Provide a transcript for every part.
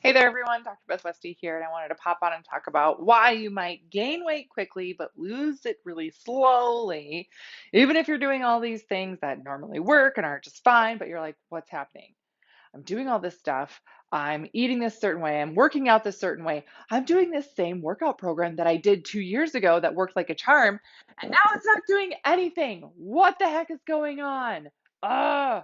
Hey there, everyone. Dr. Beth Westie here, and I wanted to pop on and talk about why you might gain weight quickly but lose it really slowly, even if you're doing all these things that normally work and are just fine, but you're like, what's happening? I'm doing all this stuff. I'm eating this certain way. I'm working out this certain way. I'm doing this same workout program that I did 2 years ago that worked like a charm, and now it's not doing anything. What the heck is going on? Ugh.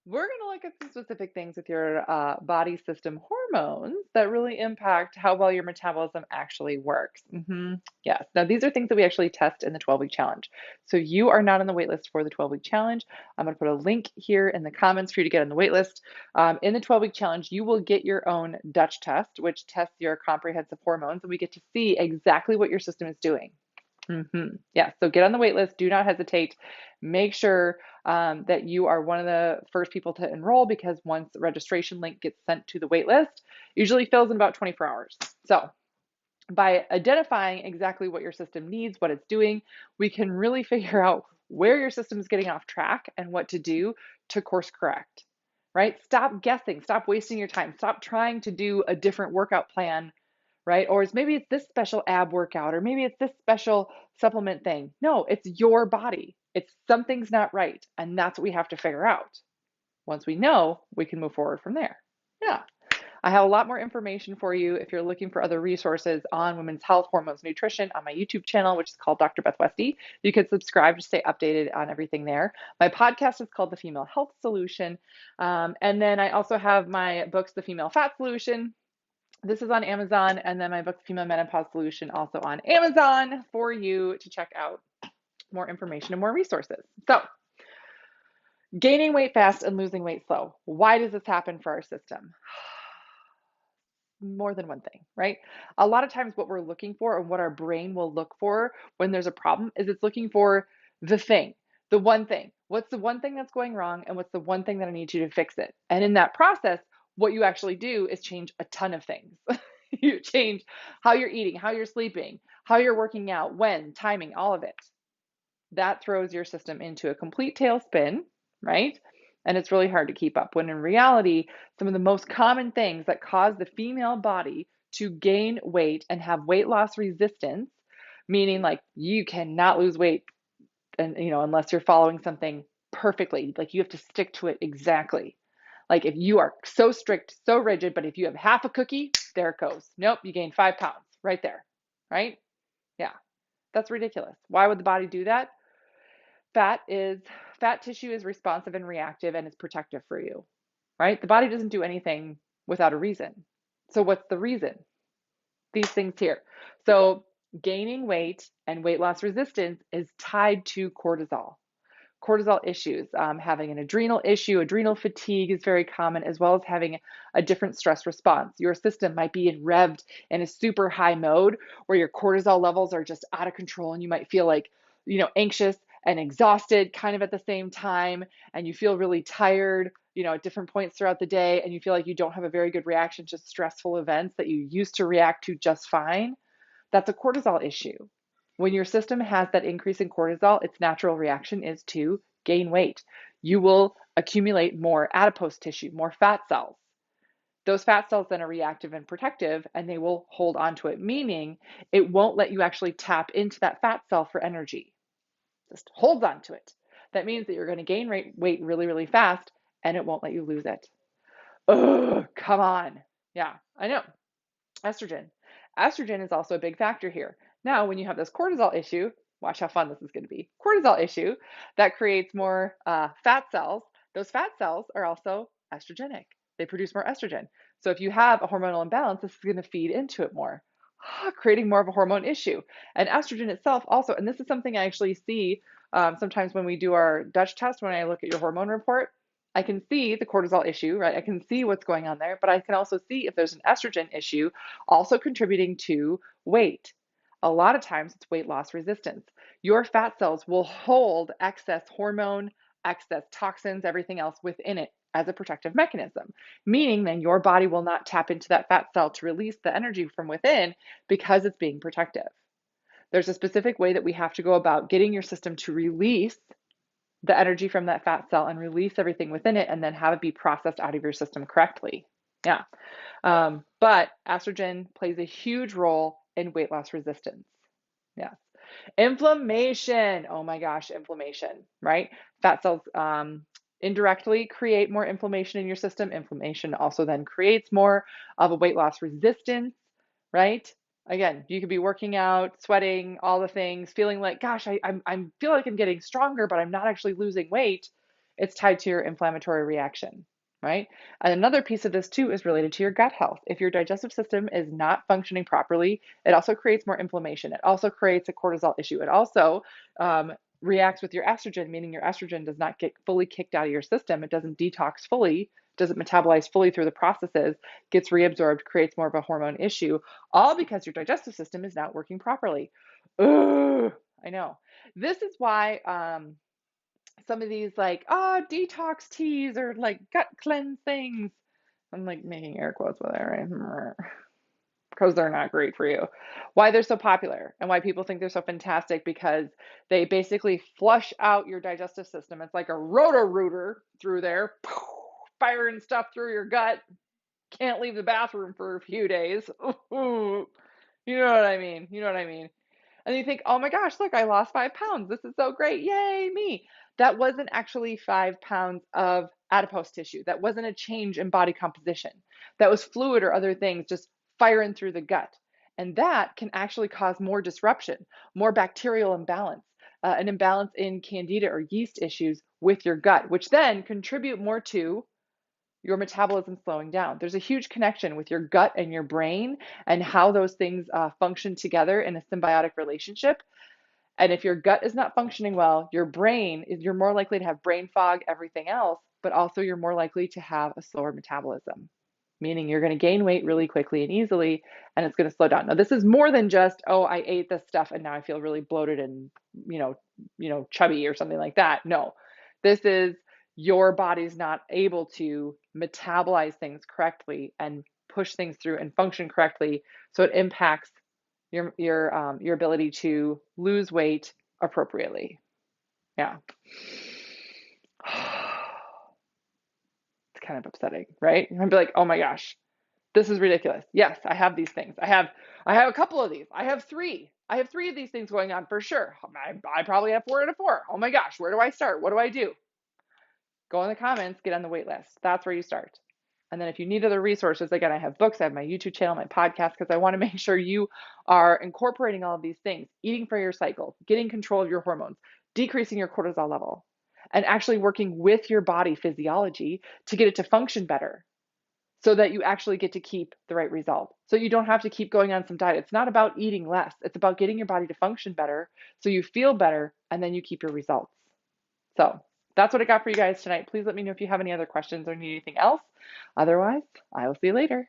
We're going to look at some specific things with your body system hormones that really impact how well your metabolism actually works. Yes. Now, these are things that we actually test in the 12-week challenge. So you are not on the wait list for the 12-week challenge. I'm going to put a link here in the comments for you to get on the wait list. In the 12-week challenge, you will get your own Dutch test, which tests your comprehensive hormones, and we get to see exactly what your system is doing. Yeah, so get on the wait list. Do not hesitate. Make sure that you are one of the first people to enroll, because once the registration link gets sent to the wait list, usually fills in about 24 hours. So by identifying exactly what your system needs, what it's doing, we can really figure out where your system is getting off track and what to do to course correct, right? Stop guessing, stop wasting your time, stop trying to do a different workout plan, right? Or maybe it's this special ab workout, or maybe it's this special supplement thing. No, it's your body. It's something's not right. And that's what we have to figure out. Once we know, we can move forward from there. Yeah. I have a lot more information for you if you're looking for other resources on women's health, hormones, nutrition on my YouTube channel, which is called Dr. Beth Westie. You can subscribe to stay updated on everything there. My podcast is called The Female Health Solution. And then I also have my books, The Female Fat Solution. This is on Amazon, and then my book, Female Menopause Solution, also on Amazon for you to check out more information and more resources. So, gaining weight fast and losing weight slow. Why does this happen for our system? More than one thing, right? A lot of times, what we're looking for and what our brain will look for when there's a problem is it's looking for the thing, the one thing. What's the one thing that's going wrong, and what's the one thing that I need you to fix it? And in that process, what you actually do is change a ton of things. You change how you're eating, how you're sleeping, how you're working out, when, timing, all of it. That throws your system into a complete tailspin, right? And it's really hard to keep up, when in reality, some of the most common things that cause the female body to gain weight and have weight loss resistance, meaning like you cannot lose weight, and unless you're following something perfectly, like you have to stick to it exactly. Like if you are so strict, so rigid, but if you have half a cookie, there it goes. Nope, you gain 5 pounds right there, right? Yeah, that's ridiculous. Why would the body do that? Fat tissue is responsive and reactive, and it's protective for you, right? The body doesn't do anything without a reason. So what's the reason? These things here. So gaining weight and weight loss resistance is tied to cortisol. Cortisol issues, having an adrenal issue, adrenal fatigue is very common, as well as having a different stress response. Your system might be revved in a super high mode where your cortisol levels are just out of control, and you might feel like, anxious and exhausted kind of at the same time, and you feel really tired, at different points throughout the day, and you feel like you don't have a very good reaction to stressful events that you used to react to just fine. That's a cortisol issue. When your system has that increase in cortisol, its natural reaction is to gain weight. You will accumulate more adipose tissue, more fat cells. Those fat cells then are reactive and protective, and they will hold on to it, meaning it won't let you actually tap into that fat cell for energy. Just holds on to it. That means that you're going to gain weight really, really fast, and it won't let you lose it. Oh, come on. Yeah, I know. Estrogen. Estrogen is also a big factor here. Now, when you have this cortisol issue, watch how fun this is going to be. Cortisol issue that creates more fat cells. Those fat cells are also estrogenic. They produce more estrogen. So if you have a hormonal imbalance, this is going to feed into it more, creating more of a hormone issue. And estrogen itself also, and this is something I actually see sometimes when we do our Dutch test, when I look at your hormone report, I can see the cortisol issue, right? I can see what's going on there, but I can also see if there's an estrogen issue also contributing to weight. A lot of times it's weight loss resistance. Your fat cells will hold excess hormone, excess toxins, everything else within it as a protective mechanism, meaning then your body will not tap into that fat cell to release the energy from within because it's being protective. There's a specific way that we have to go about getting your system to release the energy from that fat cell and release everything within it, and then have it be processed out of your system correctly. Yeah. But estrogen plays a huge role in weight loss resistance. Yes. Inflammation. Oh my gosh, inflammation, right? Fat cells indirectly create more inflammation in your system. Inflammation also then creates more of a weight loss resistance, right? Again, you could be working out, sweating, all the things, feeling like, gosh, I feel like I'm getting stronger, but I'm not actually losing weight. It's tied to your inflammatory reaction, right? And another piece of this too is related to your gut health. If your digestive system is not functioning properly, it also creates more inflammation. It also creates a cortisol issue. It also reacts with your estrogen, meaning your estrogen does not get fully kicked out of your system. It doesn't detox fully, doesn't metabolize fully through the processes, gets reabsorbed, creates more of a hormone issue, all because your digestive system is not working properly. Ugh, I know. This is why some of these like, detox teas or like gut cleanse things. I'm like making air quotes with it, right? Because they're not great for you. Why they're so popular and why people think they're so fantastic, because they basically flush out your digestive system. It's like a roto-rooter through there, firing stuff through your gut. Can't leave the bathroom for a few days. You know what I mean? You know what I mean? And you think, oh my gosh, look, I lost 5 pounds. This is so great. Yay, me. That wasn't actually 5 pounds of adipose tissue. That wasn't a change in body composition. That was fluid or other things just firing through the gut. And that can actually cause more disruption, more bacterial imbalance, an imbalance in candida or yeast issues with your gut, which then contribute more to your metabolism slowing down. There's a huge connection with your gut and your brain and how those things function together in a symbiotic relationship. And if your gut is not functioning well, your brain is, you're more likely to have brain fog, everything else, but also you're more likely to have a slower metabolism, meaning you're going to gain weight really quickly and easily, and it's going to slow down. Now, this is more than just, oh, I ate this stuff and now I feel really bloated and, chubby or something like that. No, this is your body's not able to metabolize things correctly and push things through and function correctly, so it impacts your ability to lose weight appropriately. Yeah. It's kind of upsetting, right? You're gonna be like, oh my gosh, this is ridiculous. Yes, I have these things. I have a couple of these. I have three. I have three of these things going on for sure. I probably have 4 out of 4. Oh my gosh, where do I start? What do I do? Go in the comments, get on the wait list. That's where you start. And then if you need other resources, again, I have books, I have my YouTube channel, my podcast, because I want to make sure you are incorporating all of these things, eating for your cycle, getting control of your hormones, decreasing your cortisol level, and actually working with your body physiology to get it to function better so that you actually get to keep the right result. So you don't have to keep going on some diet. It's not about eating less. It's about getting your body to function better so you feel better and then you keep your results. So that's what I got for you guys tonight. Please let me know if you have any other questions or need anything else. Otherwise, I will see you later.